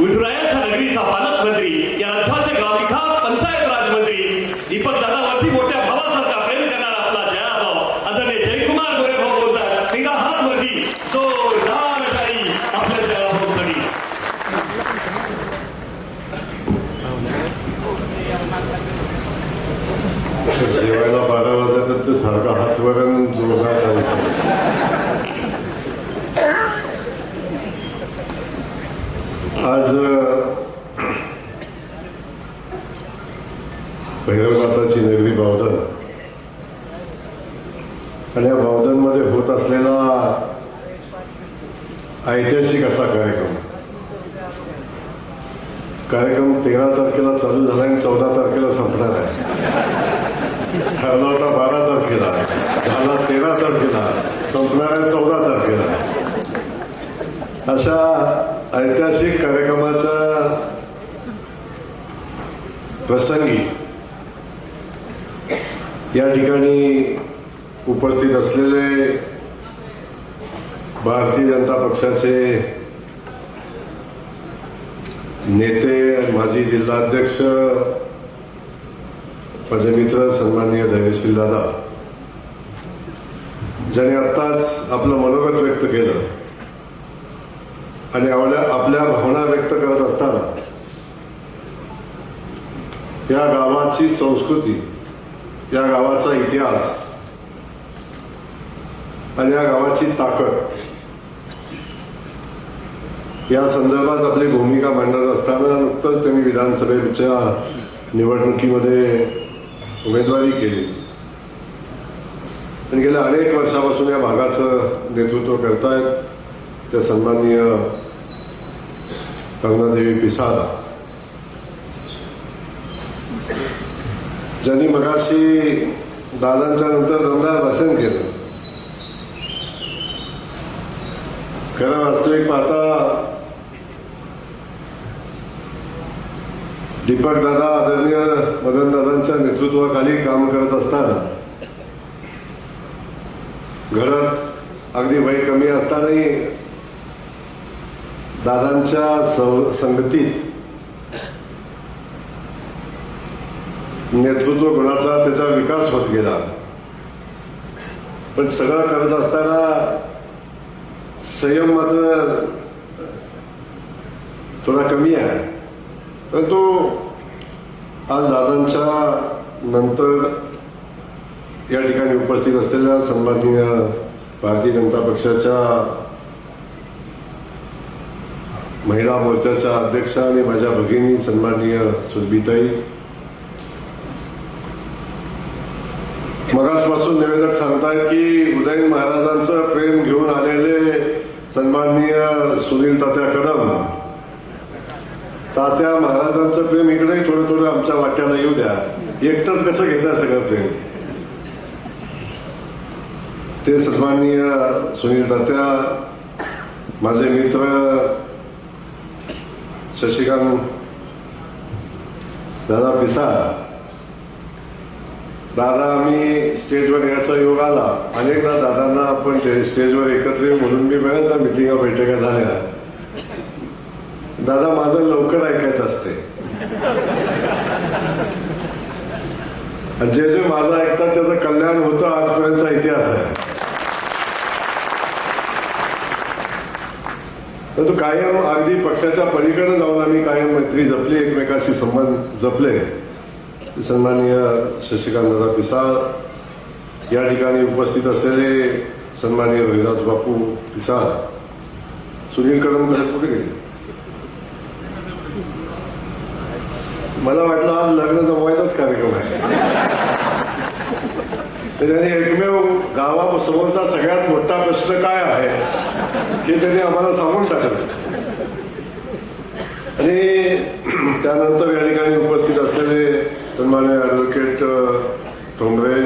विठुरायाच्या नगरीचा पालकमंत्री, या राज्याचे ग्रामविकास पंचायत राज मंत्री, दीपक दादावरती मोठ्या भावासारखा प्रेम करणारा आपला जयाभाऊ आदरणीय जयकुमार गोरे भाऊ बोलतात. निघा हातवरती जोरदार टाळी आपल्या जयाभाऊसाठी. जेवायला 12 वाजता तर सारखा हातवर जोरदार करायचा. आज भैरवनाथाची नगरी बावधन आणि या बावधनमध्ये होत असलेला ऐतिहासिक असा कार्यक्रम 13 तारखेला चालू झाला आणि 14 तारखेला संपणार आहे. ठरला होता 12 तारखेला, झाला 13 तारखेला, संपणार आहे 14 तारखेला. अशा ऐतिहासिक कार्यक्रमाच्या प्रसंगी या ठिकाणी उपस्थित असलेले भारतीय जनता पक्षाचे नेते, माजी जिल्हाध्यक्ष, माझे मित्र सन्माननीय धैर्यशील दादा, ज्याने आत्ताच आपलं मनोगत व्यक्त केलं आणि आपल्या भावना व्यक्त करत असताना या गावाची संस्कृती, या गावाचा इतिहास आणि या गावाची ताकद या संदर्भात आपली भूमिका मांडत असताना नुकतंच त्यांनी विधानसभेच्या निवडणुकीमध्ये उमेदवारी केली आणि गेल्या अनेक वर्षापासून या भागाचं नेतृत्व करतायत त्या सन्माननीय करुणादेवी पिसाळ, ज्यांनी मगाशी दादांच्या नंतर दमदार भाषण केलं. खरं वास्तविक पाहता दीपक दादा आदरणीय मदन दादांच्या नेतृत्वाखाली काम करत असताना घरात अगदी वय कमी असतानाही दादांच्या संगतीत नेतृत्व गुणाचा त्याचा विकास होत गेला. पण सगळं करत असताना संयम मात्र थोडा कमी आहे. परंतु आज दादांच्या नंतर या ठिकाणी उपस्थित असलेल्या सन्माननीय भारतीय जनता पक्षाच्या महिला मोर्चाच्या अध्यक्षा आणि माझ्या भगिनी सन्माननीय सुरभीताई, मगासपासून निवेदक सांगतायत की उदयन महाराजांचं प्रेम घेऊन आलेले सन्माननीय सुनील तात्या कदम, तात्या महाराजांचं प्रेम इकडे थोडं थोडं आमच्या वाट्याला येऊ द्या. एकटंच कसं घेता सगळं प्रेम? ते सन्माननीय सुनील तात्या, माझे मित्र शशिकांत दादा पिसाळ दादा, आम्ही स्टेजवर याचा योग आला. अनेकदा दादांना आपण स्टेजवर एकत्र येऊ म्हणून मी बऱ्याचदा मिटिंगा बैठका झाल्या. दादा, माझं लवकर ऐकायचं असते आणि जे जे माझं ऐकतात त्याचं कल्याण होतं, आजपर्यंतचा इतिहास आहे. परंतु कायम अगदी पक्षाच्या पलीकडे जाऊन आम्ही कायम मैत्री जपली, एकमेकाशी संबंध जपले. सन्माननीय शशिकांत दादा पिसाळ, या ठिकाणी उपस्थित असलेले सन्माननीय हरिदास बापू पिसाळ, सुनील कदम कुठे गेले? मला वाटलं आज लग्न जमवायचाच कार्यक्रम आहे. त्यांनी एकमेव गावासमोरचा सगळ्यात मोठा प्रश्न काय आहे हे त्यांनी आम्हाला सांगून टाकलं. आणि त्यानंतर या ठिकाणी उपस्थित असलेले सन्माननीय ॲडव्होकेट ठोंबरे,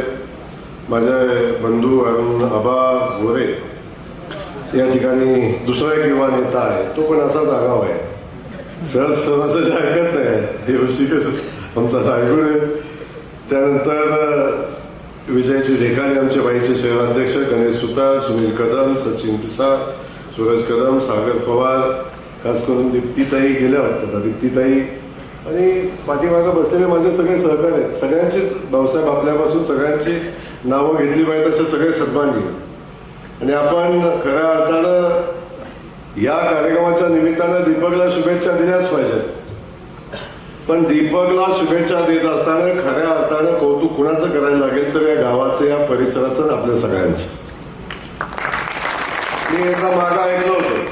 माझे बंधू अरुण आबा गोरे, या ठिकाणी दुसरा एक युवा नेता आहे, तो पण असाच आगाव आहे, सहज जे ऐकत नाही, हे ऋषिकेश आमचा सायगुण आहे. त्यानंतर विजयजी ढेकाणे, आमचे बाईचे शहराध्यक्ष, गणेश सुतार, सुनील कदम, सचिन पिसाळ, सूरज कदम, सागर पवार, खास करून दीप्तीताई गेल्या वाटतात. दीप्तीताई आणि पाठीमागं बसलेले माझे सगळे सहकारी आहेत. सगळ्यांचीच भाऊसाहेब आपल्यापासून सगळ्यांची नावं घेतली पाहिजेत असे सगळे सन्माननीय. आणि आपण खऱ्या अर्थानं या कार्यक्रमाच्या निमित्तानं दीपकला शुभेच्छा दिल्याच पाहिजेत. पण दीपकला शुभेच्छा देत असताना खऱ्या अर्थानं कौतुक कुणाचं करायला लागेल तर या गावाचं, या परिसराचं आणि आपल्या सगळ्यांचं. मी एकदा मागं ऐकलं होतं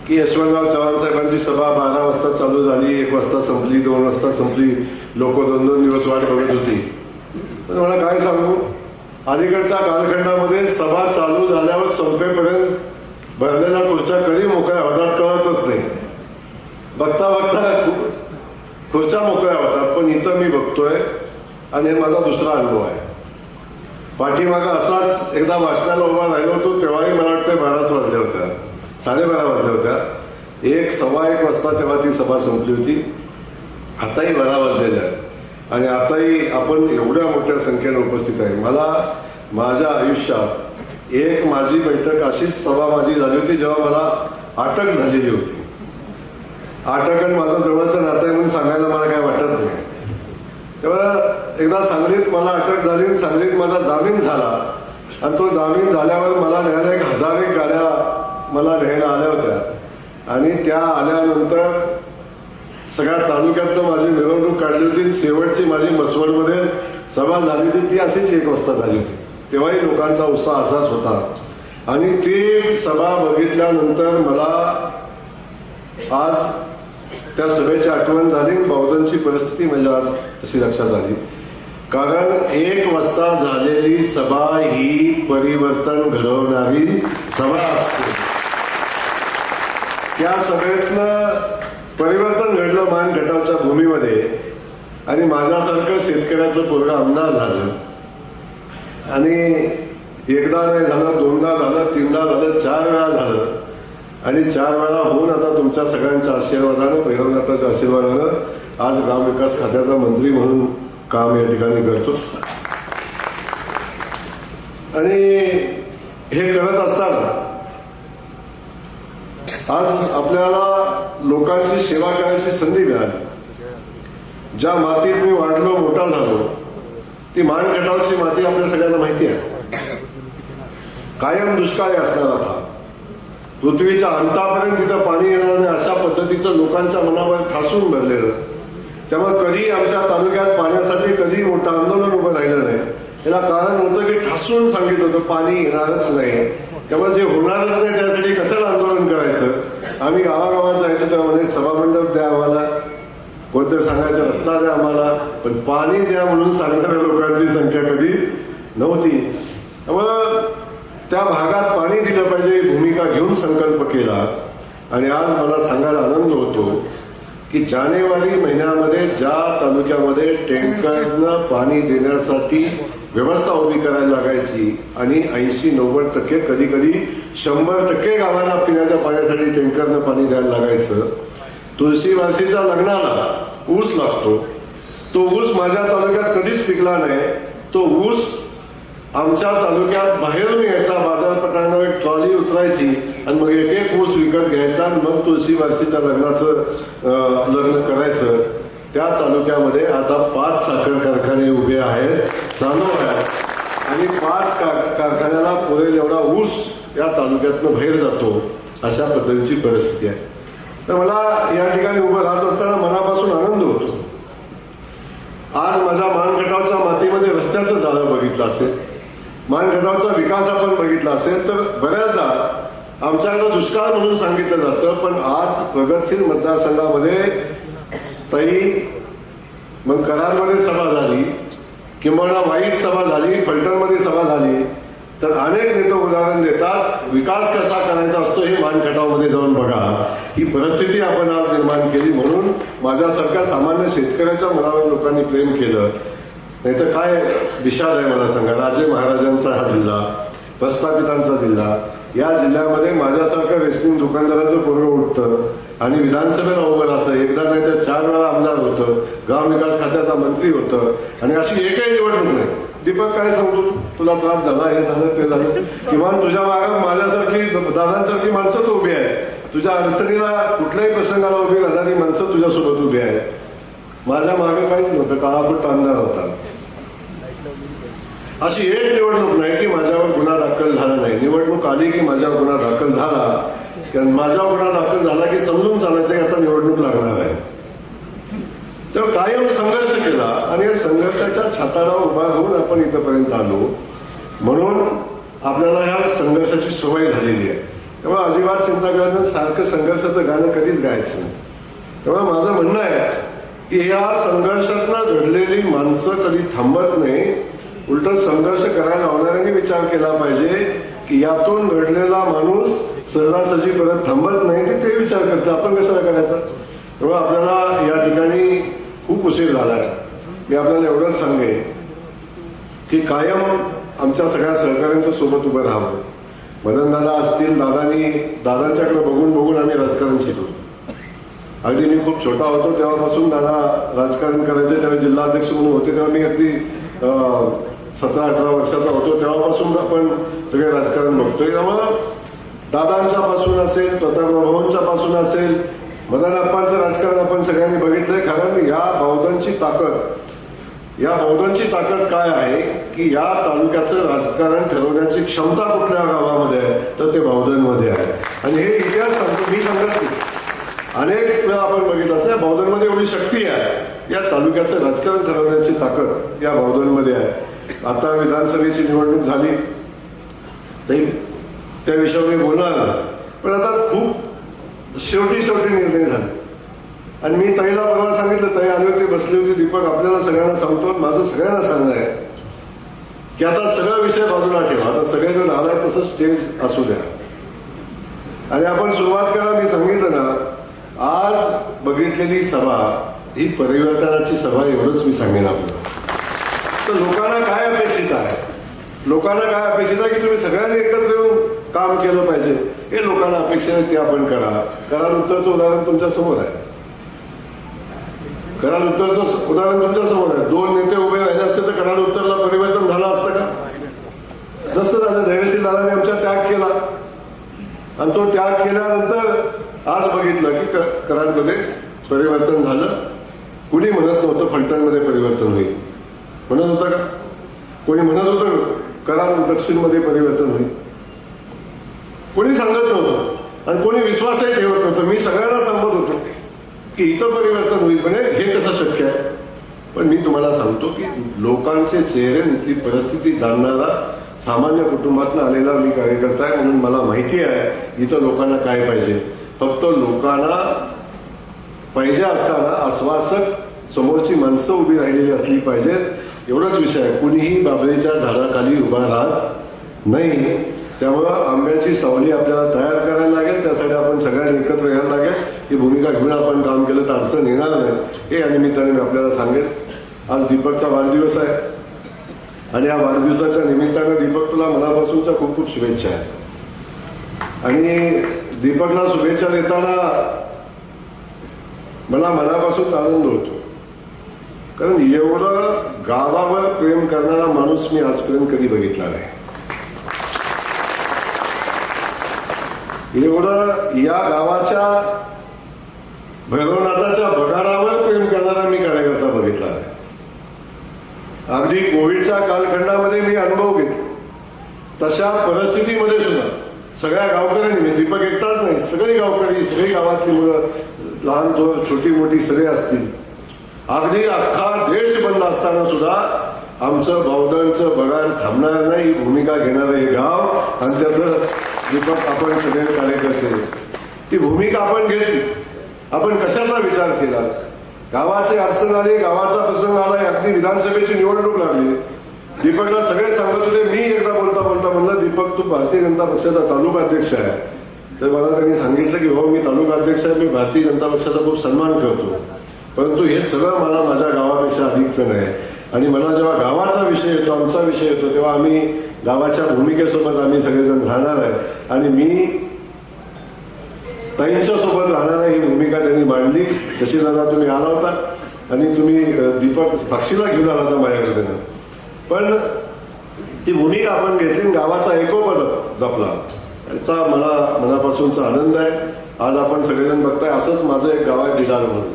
की यशवंतराव चव्हाण साहेबांची सभा 12 वाजता चालू झाली, 1 वाजता संपली, 2 वाजता संपली, लोक 2-2 दिवस वाट बघत होती. पण मला काय सांगू, अलीकडच्या कालखंडामध्ये सभा चालू झाल्यावर संपेपर्यंत भरलेल्या खुर्च्या कधी मोकळ्या होतात कळतच नाही. बघता बघता खुर्च्या मोकळ्या होतात. पण इथं मी बघतोय आणि हे माझा दुसरा अनुभव आहे. पाठीमागं असाच एकदा वाचनाला उभा राहिलो होतो, तेव्हाही मला वाटतं 12च वाजल्या होत्या, 12:30 वाजल्या होत्या. 1-1:15 वाजता तेव्हा ती सभा संपली होती. आताही 12 वाजलेल्या आहेत आणि आताही आपण एवढ्या मोठ्या संख्येने उपस्थित आहे. मला माझ्या आयुष्यात एक माझी बैठक अशीच सभा माझी झाली होती जेव्हा मला अटक झालेली होती. अटक आणि माझं जवळचं नातं आहे म्हणून सांगायला मला काय वाटत नाही. तेव्हा एकदा सांगलीत मला अटक झाली आणि सांगलीत माझा जामीन झाला आणि तो जामीन झाल्यावर मला न्यायला 1000 गाड्या मला न्यायला आल्या होत्या आणि त्या आल्यानंतर सगळ्या तालुक्यातनं माझी मिरवणूक काढली होती. शेवटची माझी मसवडमध्ये सभा झाली होती, ती अशीच 1 वाजता झाली होती. तेव्हाही लोकांचा उत्साह असाच होता आणि ती सभा बघितल्यानंतर मला आज त्या सभेची आठवण झाली. बहुजनची परिस्थिती म्हणजे आज तशी लक्षात आली. कारण 1 वाजता झालेली सभा ही परिवर्तन घडवणारी सभा असते. त्या सभेतनं परिवर्तन घडलं मान गटावच्या भूमीमध्ये आणि माझ्यासारखं शेतकऱ्याचं पोरगं आमदार झालं. आणि एकदा नाही झालं, 2दा झालं, 3दा झालं, 4 वेळा झालं आणि 4 वेळा होऊन आता तुमच्या सगळ्यांच्या आशीर्वादानं, भैरवनाथाच्या आशीर्वादानं आज ग्रामविकास खात्याचा मंत्री म्हणून काम या ठिकाणी करतो. आणि हे करत असताना आज आपल्याला लोकांची सेवा करायची संधी मिळाली. ज्या मातीत मी वाढलो, मोठा झालो, ती मानगटावची माती आपल्या सगळ्यांना माहिती आहे. कायम दुष्काळी असणारा भाग, पृथ्वीच्या अंतापर्यंत तिथं पाणी येणार नाही अशा पद्धतीचं लोकांच्या मनावर ठासून भरलेलं. त्यामुळे कधी आमच्या तालुक्यात पाण्यासाठी कधी मोठं आंदोलन उभं राहिलं नाही. याला कारण होतं की ठासून सांगितलं होतं पाणी येणारच नाही. त्यामुळे जे होणारच नाही त्यासाठी कशाला आंदोलन करायचं. आम्ही गावागावात जायचो तेव्हा म्हणजे सभामंडप द्या आम्हाला, कोणतं सांगायचं रस्ता द्या आम्हाला, पण पाणी द्या म्हणून सांगणाऱ्या लोकांची संख्या कधी नव्हती. त्यामुळं त्या भागात पाणी दिलं पाहिजे ही भूमिका घेऊन संकल्प केला. आणि आज मला सांगायला आनंद होतो की जानेवारी महिन्यामध्ये ज्या तालुक्यामध्ये टँकरनं पाणी देण्यासाठी व्यवस्था उभी करायला लागायची आणि 80-90% कधी कधी 100% गावांना पिण्याच्या पाण्यासाठी टँकरनं पाणी द्यायला लागायचं. तुळशीवासीच्या लग्नाला ऊस लागतो, तो ऊस माझ्या तालुक्यात कधीच पिकला नाही. तो ऊस आमच्या तालुक्यात बाहेरून यायचा, बाजारपेठांवर एक ट्रॉली उतरायची आणि मग एक ऊस विकत घ्यायचा आणि मग तुळशीवासीच्या लग्नाचं लग्न करायचं. त्या तालुक्यामध्ये आता 5 साखर कारखाने उभे आहेत, चालू आहेत आणि 5 कारखान्याला पुरेल एवढा ऊस या तालुक्यातनं बाहेर जातो. अशा पद्धतीची परिस्थिती आहे. तर मला या ठिकाणी उभं राहत असताना मनापासून आनंद होतो. आज माझ्या मानगटावच्या मातीमध्ये रस्त्याचं जाळं बघितलं असेल, मानगटावचा विकास आपण बघितला असेल, तर बऱ्याचदा आमच्याकडे दुष्काळ म्हणून सांगितलं जातं. पण आज प्रगतशील मतदारसंघामध्ये ताई मग कराडमध्ये सभा झाली, किंवा वाईत सभा झाली, फलटणमध्ये सभा झाली, तर अनेक नेते उदाहरण देतात विकास कसा करायचा असतो हे मानगटावमध्ये जाऊन बघा. ही परिस्थिती आपण आज निर्माण केली म्हणून माझ्यासारख्या सामान्य शेतकऱ्याच्या मनावर लोकांनी प्रेम केलं. नाहीतर काय दिशा आहे मला सांगा. राजे महाराजांचा हा जिल्हा, प्रस्थापितांचा जिल्हा, या जिल्ह्यामध्ये माझ्यासारखं रेशनिंग दुकानदाराचं पोरगं उठतं आणि विधानसभेला उभं राहतं. एकदा नाही तर 4 वेळा आमदार होतं, ग्रामविकास खात्याचा मंत्री होतं आणि अशी एकही निवडणूक नाही. दीपक काय सांगतो, तुला त्रास झाला, हे झालं, ते झालं, किंवा तुझ्या मागे माझ्यासारखी दादांसारखी माणसं तर उभी आहे तुझ्या अडचणीला कुठल्याही प्रसंगाला उभी राहणारी माणसं तुझ्यासोबत उभी आहेत. माझ्या मागे काहीच नव्हतं, काळापट अंधार होता. अशी एक निवडणूक नाही की माझ्यावर गुन्हा दाखल झाला नाही. निवडणूक आली की माझ्यावर गुन्हा दाखल झाला, कारण माझ्यावर गुन्हा दाखल झाला की समजून चालायचं की आता निवडणूक लागणार आहे. तेव्हा कायम संघर्ष केला आणि या संघर्षाच्या छाताला उभा राहून आपण इथपर्यंत आलो. म्हणून आपल्याला ह्या संघर्षाची सवय झालेली आहे. त्यामुळे अजिबात चिंता करायचं, सारखं संघर्षाचं गाणं कधीच गायचं नाही. त्यामुळे माझं म्हणणं आहे की ह्या संघर्षातनं घडलेली माणसं कधी थांबत नाही. उलट संघर्ष करायला लावणाऱ्यांनी विचार केला पाहिजे की यातून घडलेला माणूस सहजासहजी परत थांबत नाही, ते विचार करते, आपण कशाला करायचा. तेव्हा आपल्याला या ठिकाणी खूप उशीर झाला आहे. मी आपल्याला एवढंच सांगेन की कायम आमच्या सगळ्या सहकाऱ्यांच्या सोबत उभं राहावं. मदनदादा असतील, दादांच्याकडे बघून बघून आम्ही राजकारण शिकलो. अगदी मी खूप छोटा होतो तेव्हापासून दादा राजकारण करायचे. तेव्हा जिल्हाध्यक्ष म्हणून होते, तेव्हा मी अगदी 17-18 वर्षाचा होतो. तेव्हापासून आपण सगळे राजकारण बघतोय. त्यामुळे दादांच्या पासून असेल, प्रतापराव पासून असेल, मदन अप्पांचं राजकारण आपण सगळ्यांनी बघितलंय. कारण या बौद्धांची ताकद काय आहे की या तालुक्याचं राजकारण ठरवण्याची क्षमता कुठल्या गावामध्ये आहे, तर ते बौद्धांमध्ये आहे. आणि हे इतिहास सांगतो, मी सांगत नाही. अनेक वेळा आपण बघितलं असं बौद्धांमध्ये एवढी शक्ती आहे. या तालुक्याचं राजकारण ठरवण्याची ताकद या बौद्धांमध्ये आहे. आता विधानसभेची निवडणूक झाली, त्या विषयावर मी बोलणार, पण आता खूप शेवटी निर्णय झाले. आणि मी ताईला परवा सांगितलं, ताई आली होती, बसली होती. दीपक, आपल्याला सगळ्यांना सांगतो, माझं सगळ्यांना सांगणं आहे की आता सगळा विषय बाजूला ठेवा. आता सगळेजण आलाय तसं स्टेज असू द्या आणि आपण सुरुवात करा. मी सांगितलं ना, आज बघितलेली सभा ही परिवर्तनाची सभा, एवढंच मी सांगेन आपल्याला. तर लोकांना काय अपेक्षित आहे, की तुम्ही सगळ्यांनी एकत्र येऊन काम केलं पाहिजे. हे लोकांना अपेक्षा आहे, ते आपण करा. कराड उत्तरचं उदाहरण तुमच्या समोर आहे. दोन नेते उभे राहिले असते तर कराड उत्तरला परिवर्तन झालं असतं का? जसं झालं, धैर्यशील दादाने आमचा त्याग केला आणि तो त्याग केल्यानंतर आज बघितलं की कराडमध्ये परिवर्तन झालं. कुणी म्हणत नव्हतं फलटणमध्ये परिवर्तन होईल, म्हणत होतं का? कोणी म्हणत होतं कराड दक्षिणमध्ये परिवर्तन होईल? कोणी सांगत नव्हतं आणि कोणी विश्वासही ठेवत नव्हतं. मी सगळ्यांना सांगत होतो की इथं परिवर्तन होईल, म्हणजे हे कसं शक्य आहे. पण मी तुम्हाला सांगतो की लोकांचे चेहरे, इथली परिस्थिती जाणणारा सामान्य कुटुंबातून आलेला मी कार्यकर्ता आहे. म्हणून मला माहिती आहे इथं लोकांना काय पाहिजे. फक्त लोकांना पाहिजे असताना आश्वासक समोरची माणसं उभी राहिलेली असली पाहिजेत, एवढाच विषय आहे. कुणीही बाबळीच्या झाडाखाली उभा राहत नाही. त्यामुळं आंब्याची सावली आपल्याला तयार करायला लागेल. त्यासाठी आपण सगळ्यांनी एकत्र यायला लागेल. ही भूमिका घेऊन आपण काम केलं तर अडचण येणार नाही, हे या निमित्ताने मी आपल्याला सांगेन. आज दीपकचा वाढदिवस आहे आणि या वाढदिवसाच्या निमित्तानं दीपक, तुला मनापासूनच्या खूप खूप शुभेच्छा आहेत. आणि दीपकला शुभेच्छा देताना मला मनापासून आनंद होतो, कारण एवढं गावावर प्रेम करणारा माणूस मी आजपर्यंत कधी बघितला नाही. एवढं या गावाच्या भैरवनाथाच्या बगाडावर प्रेम करणारा मी कार्यकर्ता बघितला आहे. अगदी कोविडच्या कालखंडामध्ये मी अनुभव घेतला. तशा परिस्थितीमध्ये सुद्धा सगळ्या गावकऱ्यांनी, दीपक एकटाच नाही, सगळे गावकरी, सगळी गावातली मुलं, लहान छोटी मोठी सगळे असतील, अगदी अख्खा देश बंद असताना सुद्धा आमचं बौद्धांचं बगाड थांबणार नाही ही भूमिका घेणारं हे गाव. आणि त्याचं दीपक, आपण सगळे कार्यकर्ते, ती भूमिका आपण घेतली. आपण कशाचा विचार केला? गावाची अडचण आली, गावाचा प्रसंग आला, अगदी विधानसभेची निवडणूक लागली. दीपकला सगळे सांगत होते. मी एकदा बोलता म्हणलं, दीपक, तू भारतीय जनता पक्षाचा तालुका अध्यक्ष आहे. तर मला त्यांनी सांगितलं की हो, मी तालुका अध्यक्ष आहे, मी भारतीय जनता पक्षाचा खूप सन्मान करतो, परंतु हे सगळं मला माझ्या गावापेक्षा अधिकचं नाही. आणि मला जेव्हा गावाचा विषय येतो, आमचा विषय येतो, तेव्हा आम्ही गावाच्या भूमिकेसोबत आम्ही सगळेजण राहणार आहे. आणि मी ताईंच्या सोबत राहणार आहे ही भूमिका त्यांनी मांडली. जशी दादा तुम्ही आला होता आणि तुम्ही दीपक साक्षीला घेऊन आला होता माझ्याकडे, पण ती भूमिका आपण घेतली, गावाचा एकोपा जपला. याचा मला मनापासूनचा आनंद आहे. आज आपण सगळेजण बघताय. असंच माझं एक गाव आहे बिलाल म्हणून,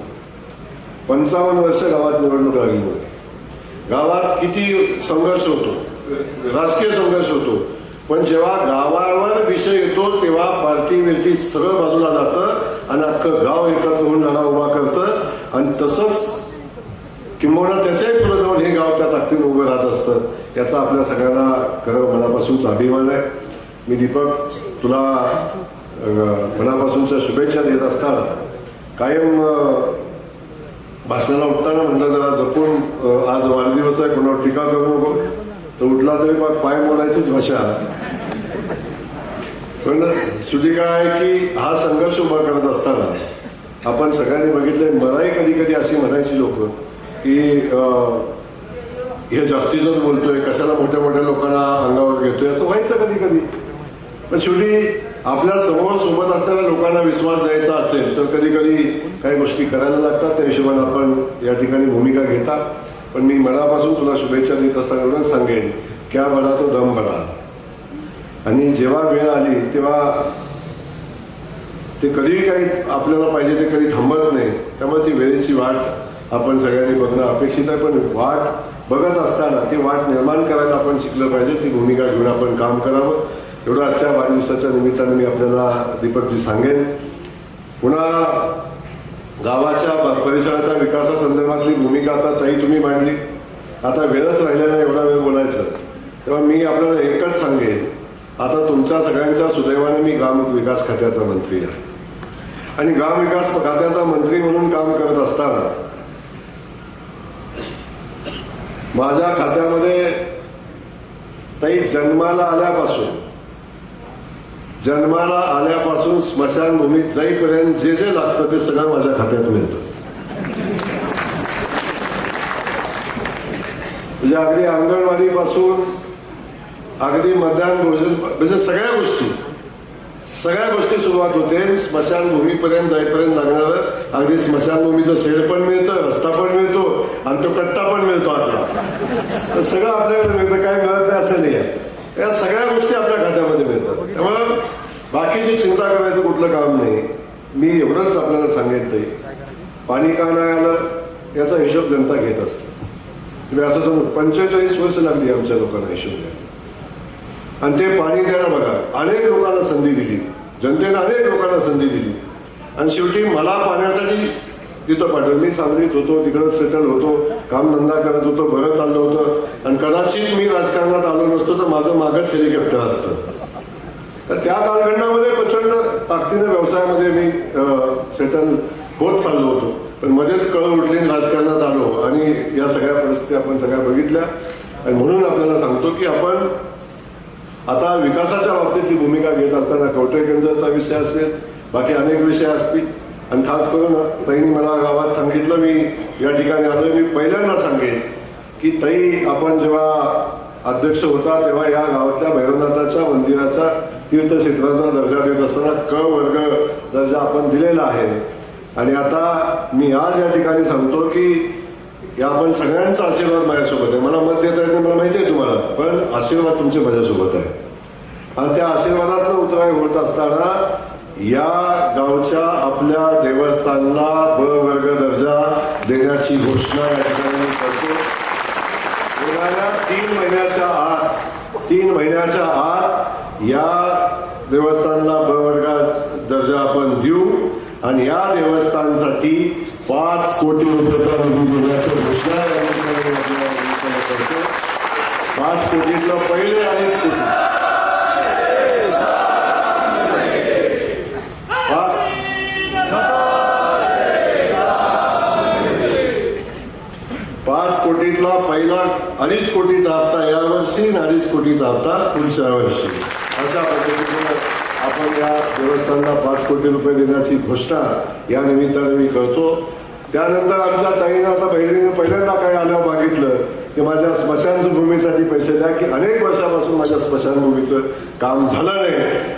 55 वर्ष गावात निवडणूक लागली नव्हती. गावात किती संघर्ष होतो, राजकीय संघर्ष होतो, पण जेव्हा गावावर विषय येतो तेव्हा पार्टी बिर्टी सगळं बाजूला जातं आणि अख्खं गाव एकत्र होऊन लढा उभा करतं. आणि तसंच किंबहुना त्याच्याही पुढे जाऊन हे गाव त्या ताकदीने उभं राहत असतं. याचा आपल्या सगळ्यांना खरं मनापासूनचा अभिमान आहे. मी दीपक तुला मनापासूनच्या शुभेच्छा देत असताना कायम भाषणाला उठताना म्हटलं जरा जपून, आज वाढदिवस आहे, कोणावर टीका करू नको, तर उठला तरी मग पाय मोडायचीच भाषा. पण शेवटी काय आहे की हा संघर्ष उभा करत असताना आपण सगळ्यांनी बघितलंय, मलाही कधी कधी अशी म्हणायची लोक की हे जास्तीच बोलतोय, कशाला मोठ्या मोठ्या लोकांना अंगावर घेतोय, असं व्हायचं कधी कधी. पण शेवटी आपल्या समोर सोबत असणाऱ्या लोकांना विश्वास द्यायचा असेल तर कधी कधी काही गोष्टी करायला लागतात. त्या हिशोबाने आपण या ठिकाणी भूमिका घेता. पण मी मनापासून तुला शुभेच्छा देत असताना सांगेन, क्या बडा तो दम बडा. आणि जेव्हा वेळ आली तेव्हा ते कधीही काही आपल्याला पाहिजे ते कधी थांबत नाही. त्यामुळे ती वेळेची वाट आपण सगळ्यांनी बघणं अपेक्षित आहे. पण वाट बघत असताना ती वाट निर्माण करायला आपण शिकलं पाहिजे. ती भूमिका घेऊन आपण काम करावं. एवढं आजच्या वाढदिवसाच्या निमित्ताने मी आपल्याला दीपकजी सांगेन. पुन्हा गावाच्या परिसराच्या विकासासंदर्भातली भूमिका आता ताई तुम्ही मांडली. आता वेळच राहिलेला एवढा वेळ बोलायचं, तेव्हा मी आपल्याला एकच सांगेन, आता तुमच्या सगळ्यांच्या सुदैवाने मी ग्राम विकास खात्याचा मंत्री आहे. आणि ग्राम विकास खात्याचा मंत्री म्हणून काम करत असताना माझ्या खात्यामध्ये ताई जन्माला आल्यापासून स्मशानभूमीत जाईपर्यंत जे जे लागतं ते सगळं माझ्या खात्यात मिळतं. म्हणजे अगदी अंगणवाडीपासून अगदी मतदान भोजन म्हणजे सगळ्या गोष्टी सुरुवात होते. स्मशानभूमीपर्यंत जाईपर्यंत लागणारं अगदी स्मशानभूमीचं शेड पण मिळतं, रस्ता पण मिळतो आणि तो कट्टा पण मिळतो. आपला तर सगळं आपल्याकडे मिळतं, काय मिळत नाही असं नाही आहे. या सगळ्या गोष्टी आपल्या खात्यामध्ये मिळतात. त्यामुळं बाकीची चिंता करायचं कुठलं काम नाही. मी एवढंच आपल्याला सांगितलंय, पाणी का नाही आलं याचा हिशोब जनता घेत असते. तुम्ही असं समज 45 वर्ष लागली आमच्या लोकांना हिशोब द्यायला. आणि ते पाणी द्यायला बघा, अनेक लोकांना संधी दिली, जनतेने अनेक लोकांना संधी दिली. आणि शेवटी मला पाण्यासाठी तिथं पाठवलं. मी सांगलीत होतो, तिकडं सेटल होतो, कामधंदा करत होतो, बरं चाललं होतं. आणि कदाचित मी राजकारणात आलो नसतो तर माझं मागच हेलिकॉप्टर असतं. तर त्या कालखंडामध्ये प्रचंड ताकदीने व्यवसायामध्ये मी सेटल होत चाललो होतो. पण मध्येच कळ उठली, राजकारणात आलो आणि या सगळ्या परिस्थिती आपण सगळ्या बघितल्या. आणि म्हणून आपल्याला सांगतो की आपण आता विकासाच्या बाबतीतली भूमिका घेत असताना कवठेकंजरचा विषय असेल, बाकी अनेक विषय असतील. आणि खास करून ताईंनी मला गावात सांगितलं, मी या ठिकाणी आलो, मी पहिल्यांदा सांगेन की ताई आपण जेव्हा अध्यक्ष होता तेव्हा या गावातल्या भैरवनाथाच्या मंदिराचा तीर्थक्षेत्राचा दर्जा देत असताना क वर्ग दर्जा आपण दिलेला आहे. आणि आता मी आज या ठिकाणी सांगतो की या आपण सगळ्यांचा आशीर्वाद माझ्यासोबत आहे. मला मत देता येत मला माहिती आहे तुम्हाला, पण आशीर्वाद तुमचे माझ्यासोबत आहे. आणि त्या आशीर्वादातनं उतराई होत असताना या गावच्या आपल्या देवस्थानला ब वर्ग दर्जा देण्याची घोषणा या ठिकाणी करतो. येणाऱ्या 3 महिन्याच्या आत या देवस्थानला ब वर्ग दर्जा आपण देऊ आणि या देवस्थानसाठी 5 कोटी रुपयाचा निधी देण्याची घोषणा या ठिकाणी करतो. 5 कोटीतलं पहिले 2.5 कोटी 5 कोटीतला पहिला 2.5 कोटीचा हप्ता यावर्षी आणि 2.5 कोटीचा हप्ता पुढच्या वर्षी. अशा पद्धतीने आपण या देवस्थानला 5 कोटी रुपये देण्याची घोषणा या निमित्ताने मी करतो. त्यानंतर आमच्या ताईनं आता पहिल्यांदा काय आल्यावर मागितलं की माझ्या स्मशानभूमीसाठी पैसे द्या, की अनेक वर्षापासून माझ्या स्मशानभूमीचं काम झालं नाही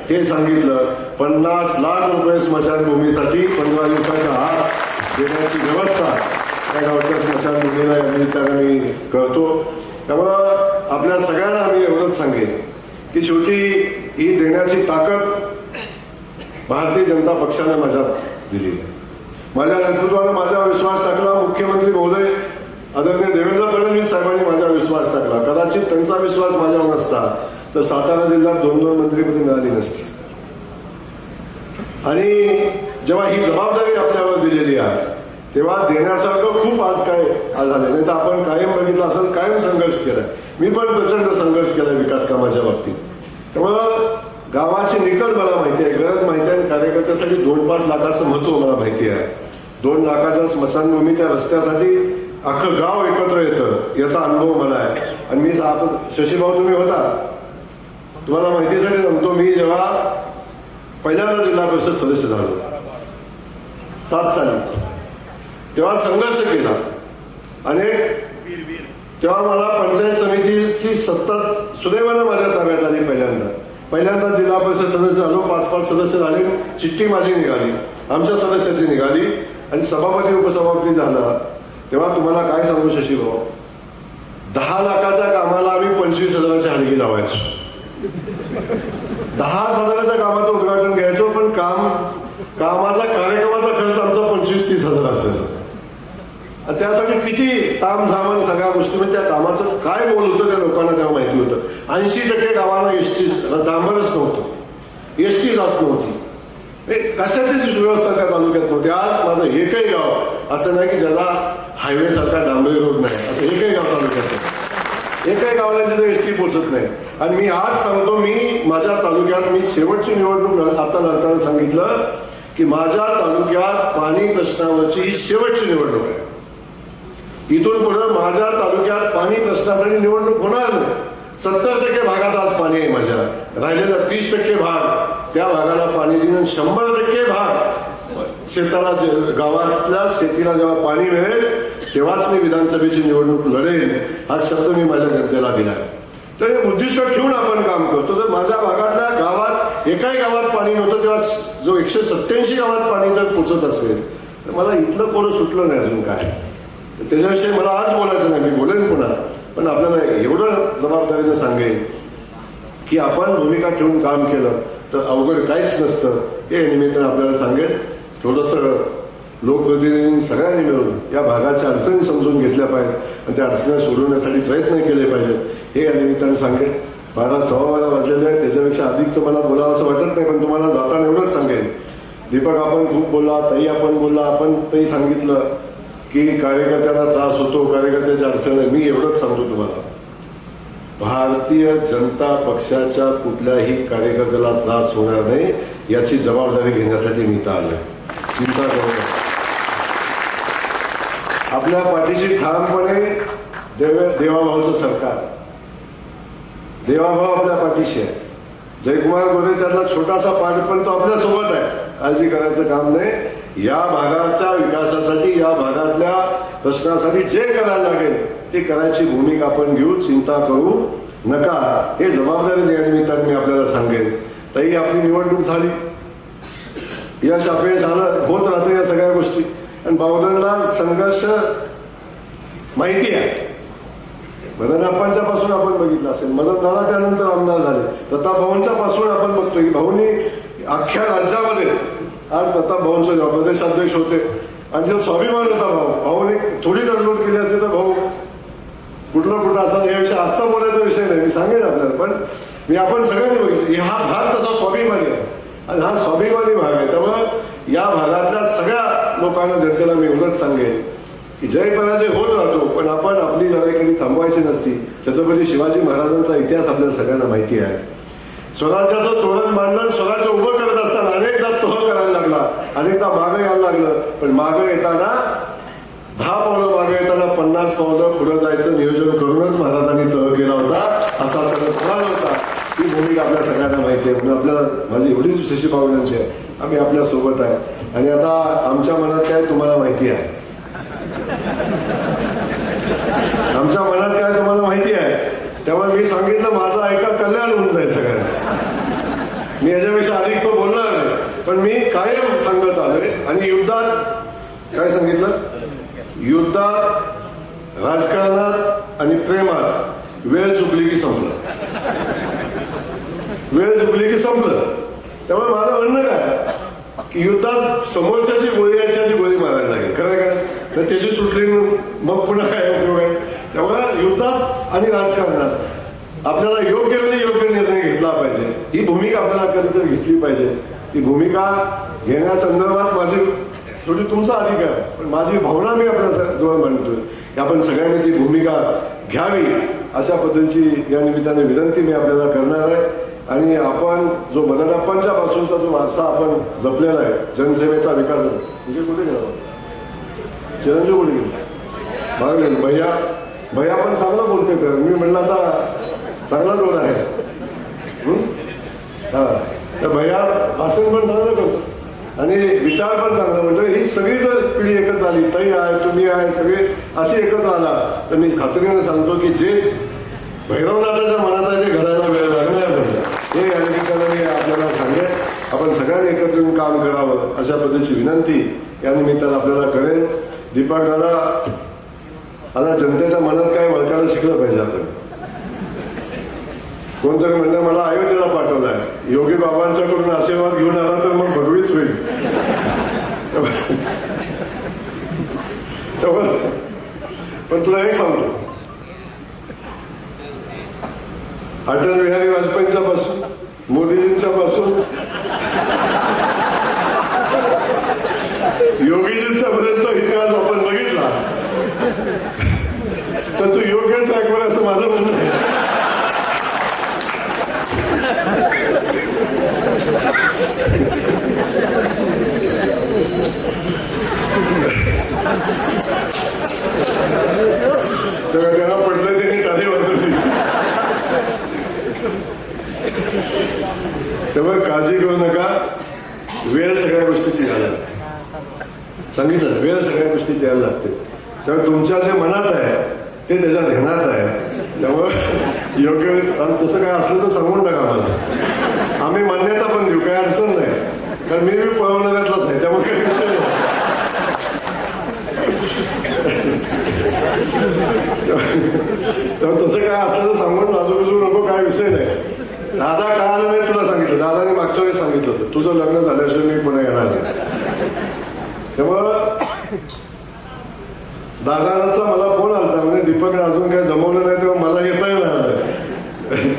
हे सांगितलं. 50 लाख रुपये स्मशानभूमीसाठी 15 दिवसाच्या आत देण्याची व्यवस्था त्या गावच्या स्मशानभूमीला या निमित्ताने मी करतो. त्यामुळं आपल्या सगळ्यांना मी एवढंच सांगेन की शेवटी ही देण्याची ताकद भारतीय जनता पक्षाने माझ्यात दिली आहे. माझ्या नेतृत्वाने माझ्यावर विश्वास टाकला. मुख्यमंत्री महोदय आदरणीय देवेंद्र फडणवीस साहेबांनी माझ्यावर विश्वास टाकला. कदाचित त्यांचा विश्वास माझ्यावर नसता तर सातारा जिल्ह्यात 2 मंत्रिपदे मिळाली नसती. आणि जेव्हा ही जबाबदारी आपल्यावर दिलेली आहे तेव्हा देण्यासारखं खूप आज काय झालं नाही तर आपण कायम बघितलं असेल, कायम संघर्ष केलाय. मी पण प्रचंड संघर्ष केलाय विकास कामाच्या बाबतीत. त्यामुळं गावाची निकड मला माहिती आहे, गरज माहिती आहे. कार्यकर्त्यासाठी 2-5 लाखाचं महत्व मला माहिती आहे. 2 लाखाच्या स्मशानभूमीच्या रस्त्यासाठी अख्खं गाव एकत्र येतं याचा अनुभव मला आहे. आणि मी आपण शशीभाऊ तुम्ही होता, तुम्हाला माहितीसाठी सांगतो, मी जेव्हा पहिल्यांदा जिल्हा परिषद सदस्य झालो 7 साली, तेव्हा संघर्ष केला अनेक. तेव्हा मला पंचायत समितीची सत्ता सुदैवानं माझ्या ताब्यात आली. पहिल्यांदा जिल्हा परिषद सदस्य झालो. 5-5 सदस्य झाले. चिठ्ठी माझी निघाली, आमच्या सदस्याची निघाली आणि सभापती उपसभापती झाला. तेव्हा तुम्हाला काय सांगू शशीभाऊ, 10 लाखाच्या कामाला आम्ही 25,000ची हलगी लावायचो. 10,000च्या कामाचं उद्घाटन घ्यायचो, पण कामाचा कार्यक्रमाचा खर्च आमचा 25-30 हजार असायचा. त्यासाठी किती तामझामन सगळ्या गोष्टी, म्हणजे त्या कामाचं काय मोल होतं त्या लोकांना तेव्हा माहिती होतं. 80% गावाला एसटी डांबरच नव्हतं, एसटी जात नव्हती, कशाचीच व्यवस्था त्या तालुक्यात नव्हती. आज माझं एकही गाव असं नाही की ज्याला हायवे सारखा डांबरी रोड नाही, असं एकही गाव तालुक्यात नाही. एकही गावाला तिथे एसटी पोहोचत नाही. आणि मी आज सांगतो, मी माझ्या तालुक्यात, मी शेवटची निवडणूक आता लढताना सांगितलं की माझ्या तालुक्यात पाणी प्रश्नावरची ही शेवटची निवडणूक आहे. इथून पुढे माझ्या तालुक्यात पाणी प्रश्नासाठी निवडणूक होणार नाही. 70% भागात आज पाणी आहे माझ्या. राहिलेला 30% भाग त्या भागाला पाणी देऊन 100% भाग शेताला, गावातल्या शेतीला जेव्हा पाणी मिळेल तेव्हाच मी विधानसभेची निवडणूक लढेन, हा शब्द मी माझ्या जनतेला दिला. तर हे उद्दिष्ट ठेवून आपण काम करतो. जर माझ्या भागातल्या गावात एकाही गावात पाणी नव्हतं तेव्हा जो 187 गावात पाणी जर पोचत असेल तर मला इथलं कोणं सुटलं नाही अजून काय. त्याच्याविषयी मला आज बोलायचं नाही, मी बोलेन पुन्हा. पण आपल्याला एवढं जबाबदारीनं सांगेन की आपण भूमिका ठेवून काम केलं तर अवघड काहीच नसतं. हे निमित्तानं आपल्याला सांगेन. थोडंसं लोकप्रतिनिधींनी सगळ्यांनी मिळून या भागाच्या अडचणी समजून घेतल्या पाहिजेत आणि त्या अडचणी सोडवण्यासाठी प्रयत्न केले पाहिजेत, हे या निमित्तानं सांगेन. 12:15 वाजलेले आहे, त्याच्यापेक्षा अधिकचं मला बोलावं असं वाटत नाही. पण तुम्हाला जाताना एवढंच सांगेन, दीपक आपण खूप बोलला, ताई आपण बोलला, आपण ताई सांगितलं की कार्यकर्त्यांना त्रास होतो, कार्यकर्त्याच्या अडचण आहे. मी एवढंच सांगतो तुम्हाला, भारतीय जनता पक्षाच्या कुठल्याही कार्यकर्त्याला त्रास होणार नाही याची जबाबदारी घेण्यासाठी मी इथं आलोय. चिंता करू नका. आपल्या पाठीशी ठामपणे देवाभाऊचं सरकार, देवाभाऊ आपल्या पाठीशी आहे. जयकुमार गोरे त्यांना छोटासा पाठ, पण तो आपल्या सोबत आहे. काळजी करायचं काम नाही. या भागाच्या विकासासाठी, या भागातल्या प्रश्नासाठी जे करायला लागेल ते करायची भूमिका आपण घेऊ. चिंता करू नका. हे जबाबदारी देण्यानिमित्ताने मी आपल्याला सांगेन. ताई आपली निवडणूक झाली, यश अपयश झालं, होत राहतं या सगळ्या गोष्टी. आणि बावधनला संघर्ष माहिती आहे. मदन अप्पांच्या पासून आपण बघितलं असेल, मदन दादा त्यानंतर आमदार झाले. प्रताप भाऊंच्या पासून आपण बघतोय की भाऊंनी अख्ख्या राज्यामध्ये, आज प्रताप भाऊंचे प्रदेशाध्यक्ष होते आणि जो स्वाभिमान होता भाऊने थोडी लढवड केली असते तर भाऊ कुठला असा, याविषयी आजचा बोलायचा विषय नाही, मी सांगेन आपल्याला. पण मी आपण सगळ्यांनी बघितलं हा भाग तसा स्वाभिमानी आहे आणि हा स्वाभिमानी भाग आहे. त्यामुळं या भागातल्या सगळ्या लोकांना, जनतेला मी एवढंच सांगेन की जय पराजय होत राहतो, पण आपण आपली लढाई कधी थांबवायची नसती. छत्रपती शिवाजी महाराजांचा इतिहास आपल्याला सगळ्यांना माहिती आहे. स्वराज्याचं तोरण बांधलं, स्वराज्य उभं करत असताना अनेकदा तह करायला लागला, अनेकदा मागं यायला लागलं. पण मागं येताना 10 पावलं मागं येताना 50 पावलं पुढे जायचं नियोजन करूनच महाराजांनी तह केला होता. असा तर कोणाला होता, ही भूमिका आपल्या सगळ्यांना माहिती आहे. म्हणून आपल्याला माझी एवढीच शशीभाऊ विनंती आहे, आम्ही आपल्या सोबत आहे. आणि आता आमच्या मनात काय तुम्हाला माहिती आहे, आमच्या मनात काय तुम्हाला माहिती आहे. त्यामुळे मी सांगितलं माझं ऐका, कल्याण होऊन जाईल सगळ्यांचं. मी याच्यापेक्षा अधिकचं बोलणार नाही, पण मी कायम सांगत आलोय. आणि युद्धात काय सांगितलं, युद्धात, राजकारणात आणि प्रेमात वेळ चुकली की संपलं, वेळ चुकली की संपलं. त्यामुळे माझं म्हणणं काय की युद्धात समोरच्याची गोळी याच्याची गोळी मारायला लागेल, खरं काय नाही त्याची सुटली मग पुन्हा काय उपयोग आहे. त्यामुळे युद्धात आणि राजकारणात आपल्याला योग्य वेळी योग्य निर्णय घेतला पाहिजे. ही भूमिका आपल्याला कधीतरी घेतली पाहिजे. ती भूमिका घेण्यासंदर्भात माझी शेवटी तुमचा अधिकार आहे, पण माझी भावना मी आपल्या जवळ मांडतोय की आपण सगळ्यांनी ती भूमिका घ्यावी अशा पद्धतीची या निमित्ताने विनंती मी आपल्याला करणार आहे. आणि आपण जो मदनाप्पांच्या पासूनचा जो वारसा आपण जपलेला आहे जनसेवेचा विकास, म्हणजे कुठे गेला चिरंजीव कुठे गेला मागले भैया भैया पण चांगलं बोलते तर मी म्हणलं आता चांगला जोड आहे. हा तर भैया भाषण पण चांगलं करतो आणि विचार पण चांगला. म्हणजे ही सगळी जर पिढी एकत्र आली, ताई आहे तुम्ही आहे सगळे असे एकत्र आला तर मी खात्रीने सांगतो की जे भैरवनाथाच्या मनात आहे ते घराला वेळ लागणार नाही. हे या निमित्तानं मी आपल्याला सांगेन आपण सगळ्यांनी एकत्र येऊन काम करावं अशा पद्धतीची विनंती या निमित्तानं आपल्याला करेन. दीपक दादा आता जनतेच्या मनात काय वळखायला शिकलं पाहिजे आपण. कोणतरी म्हणलं मला अयोध्येला पाठवलं आहे, योगी बाबांच्याकडून आशीर्वाद घेऊन आला तर मग भगवीच होईल. पण तुला एक सांगतो, अटल बिहारी वाजपेयींच्या पासून मोदीजींच्या पासून योगीजींच्या पर्यंत इतिहास आपण बघितला तर तू योग्य ट्रॅकवर असं माझं म्हणणं आहे. तेव्हा त्यांना पडलं त्यांनी टाळी वाजवली. तेव्हा काळजी करू नका, वेळ सगळ्या गोष्टीची यायला लागते. सांगितलं वेळ सगळ्या गोष्टीची यायला लागते. तेव्हा तुमच्या जे मनात आहे ते त्याच्या ध्यानात आहे. त्यामुळे योग्य तसं काय असलं तर सांगून टाका मला, आम्ही मान्यता पण देऊ, काही अडचण नाही. कारण मी पळवणाऱ्यातलाच आहे त्यामुळे काही विषय नाही. तेव्हा तसं काय असलं तर सांगून आजूबाजू नको, काय विषय नाही. दादा कळालं नाही तुला सांगितलं, दादाने मागच्या वेळेस सांगितलं होतं तुझं लग्न झाल्याशिवाय मी पुन्हा येणार नाही. त्यामुळं दादाचा मला फोन आला म्हणजे दीपकने अजून काही जमवलं नाही तेव्हा मला येता येणार नाही.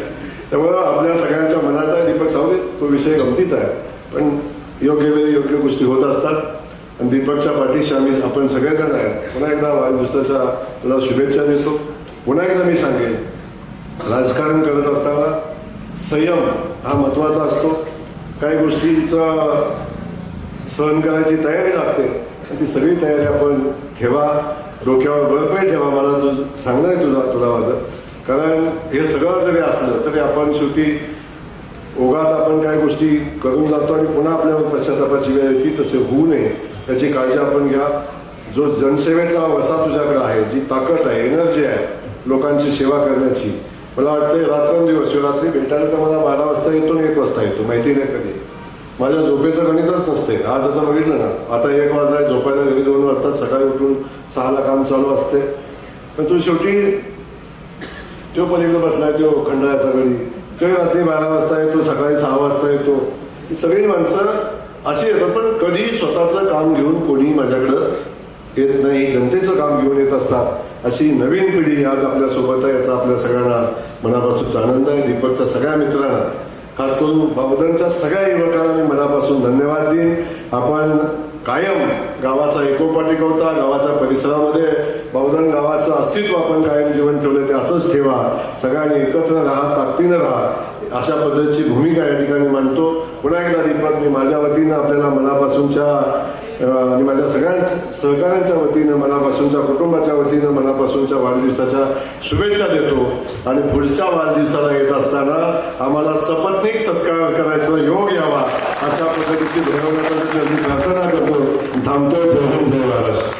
त्यामुळं आपल्या सगळ्यांच्या मनात आहे दीपक सावले तो विषय गमतीचा आहे, पण योग्य वेळी योग्य गोष्टी होत असतात. आणि दीपकच्या पाठीशी आम्ही आपण सगळेजण आहे. पुन्हा एकदा वाढदिवसाच्या तुला शुभेच्छा देतो. पुन्हा एकदा मी सांगेन राजकारण करत असताना संयम हा महत्वाचा असतो. काही गोष्टीचा सहन करायची तयारी लागते आणि ती सगळी तयारी आपण ठेवा, डोक्यावर बळपण ठेवा. मला सांगणं आहे तुला माझं, कारण हे सगळं जरी असलं तरी आपण शेवटी ओघात आपण काही गोष्टी करून जातो आणि पुन्हा आपल्यावर पश्चातापाची वेळ येते. तसे होऊ नये याची काळजी आपण घ्या. जो जनसेवेचा वसा तुझ्याकडे आहे, जी ताकद आहे, एनर्जी आहे लोकांची सेवा करण्याची, मला वाटतं रात्रंदिवस रात्री भेटायला तर मला 12 वाजता येतो आणि 1 वाजता येतो, माहिती नाही कधी. माझ्या झोपेचं गणितच नसते. आज आता बघितलं ना, आता 1 वाजता झोपायला घरी 2 वाजता, सकाळी उठून 6ला काम चालू असते. पण तू शेवटी तो पलीकडे बसलाय, तो खंडाळ्याचा घरी, तो रात्री 12 वाजता येतो, सकाळी 6 वाजता येतो. सगळी माणसं अशी येतात, पण कधी स्वतःचं काम घेऊन कोणी माझ्याकडं येत नाही, जनतेचं काम घेऊन येत असतात. अशी नवीन पिढी आज आपल्यासोबत आहे, याचा आपल्या सगळ्यांना मनापासून आनंद आहे. दीपकच्या सगळ्या मित्रांना, खास करून बावधनच्या सगळ्या युवकांना मी मनापासून धन्यवाद देईन. आपण कायम गावाचा एकोपा टिकवता, गावाच्या परिसरामध्ये बावधन गावाचं अस्तित्व आपण कायम जीवन ठेवलं ते असंच ठेवा. सगळ्यांनी एकत्र राहा, ताकदीनं राहा, अशा पद्धतीची भूमिका या ठिकाणी मांडतो. पुन्हा एकदा दीपक मी माझ्या वतीनं आपल्याला मनापासूनच्या आणि माझ्या सगळ्या सहकाऱ्यांच्या वतीनं, मनापासूनच्या कुटुंबाच्या वतीनं मनापासूनच्या वाढदिवसाच्या शुभेच्छा देतो. आणि पुढच्या वाढदिवसाला येत असताना आम्हाला सपत्नीक सत्कार करायचा योग यावा अशा पद्धतीची भैरवनाथाची प्रार्थना करतो. थांबतोय. जय हिंद, जय महाराष्ट्र.